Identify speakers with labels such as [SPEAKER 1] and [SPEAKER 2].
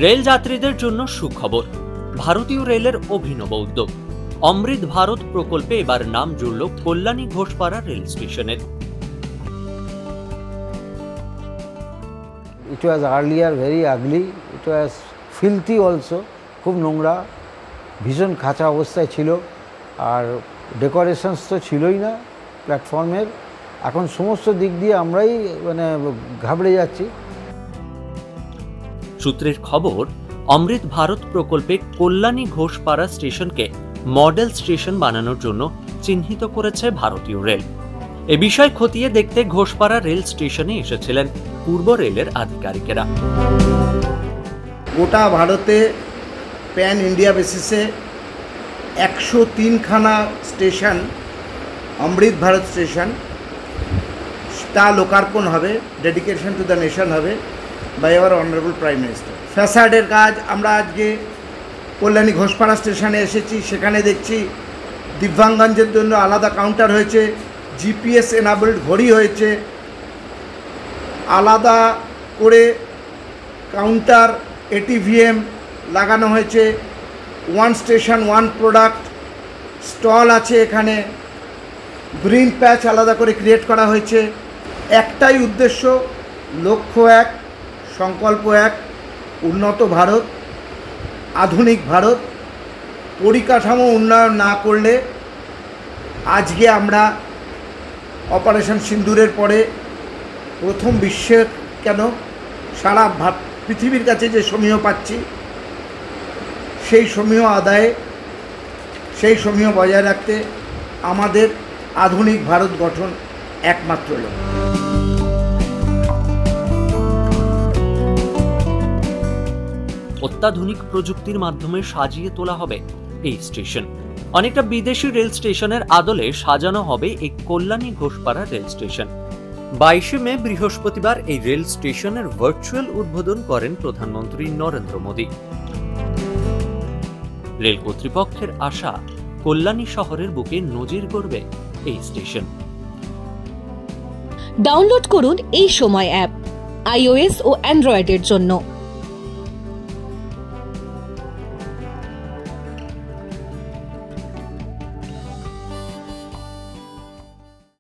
[SPEAKER 1] Rail যাত্রীদের জন্য সুখবর। ভারতীয় রেলের অভিনব উদ্যোগ অমৃত ভারত প্রকল্পে এবার নাম জুড়ল কল্যাণী ঘোষপাড়া রেল স্টেশনের।
[SPEAKER 2] It was earlier very ugly, it was filthy also, খুব নোংরা, ভীষণ খাঁচা অবস্থায় ছিল, আর ডেকোরেশনস তো ছিলই না প্ল্যাটফর্মের। এখন সমস্ত দিক দিয়ে আমরাই ঘাবড়ে যাচ্ছি।
[SPEAKER 1] সূত্রের খবর, অমৃত ভারত প্রকল্পে কল্যাণী ঘোষপাড়া স্টেশনকে মডেল স্টেশন বানানোর জন্য চিহ্নিত করেছে ভারতীয় রেল। এ বিষয় খতিয়ে দেখতে ঘোষপাড়া রেল স্টেশনে এসেছিলেন পূর্ব রেলের আধিকারিকেরা।
[SPEAKER 3] গোটা ভারতে প্যান ইন্ডিয়া বেসিসে 103খানা স্টেশন অমৃত ভারত স্টেশন তা লোকার্পণ হবে, ডেডিকেশন টু দ্য নেশন হবে by our honourable prime minister. ফ্যাসাডের কাজ আমরা আজকে কল্যাণী ঘোষপাড়া স্টেশনে এসেছি, সেখানে দেখছি দিব্যাঙ্গদের জন্য আলাদা কাউন্টার হয়েছে, জিপিএস এনাবলড ঘড়ি হয়েছে, আলাদা করে কাউন্টার এটিভিএম লাগানো হয়েছে, one station one product stall আছে, এখানে গ্রিন প্যাচ আলাদা করে ক্রিয়েট করা হয়েছে। একটাই উদ্দেশ্য, লক্ষ্য এক, সংকল্প এক, উন্নত ভারত, আধুনিক ভারত। পরিকাঠামো উন্নয়ন না করলে আজকে আমরা অপারেশন সিন্দুরের পরে প্রথম বিশ্বের কেন সারা পৃথিবীর কাছে যে সমীহ পাচ্ছি, সেই সমীহ আদায়ে, সেই সমীহ বজায় রাখতে আমাদের আধুনিক ভারত গঠন একমাত্র লক্ষ্য।
[SPEAKER 1] অত্যাধুনিক প্রযুক্তির মাধ্যমে সাজিয়ে তোলা হবে এই স্টেশন। অনেকটা বিদেশি রেল স্টেশনের আদলে সাজানো হবে এই কল্যাণী ঘোষপাড়া রেল স্টেশন। 22শে মে বৃহস্পতিবার এই রেল স্টেশনের ভার্চুয়াল উদ্বোধন করেন প্রধানমন্ত্রী নরেন্দ্র মোদী। রেল কর্তৃপক্ষের আশা, কল্যাণী শহরের বুকে নজির গড়বে এই স্টেশন।
[SPEAKER 4] ডাউনলোড করুন এই সময় অ্যাপ iOS ও অ্যান্ড্রয়েডের জন্য।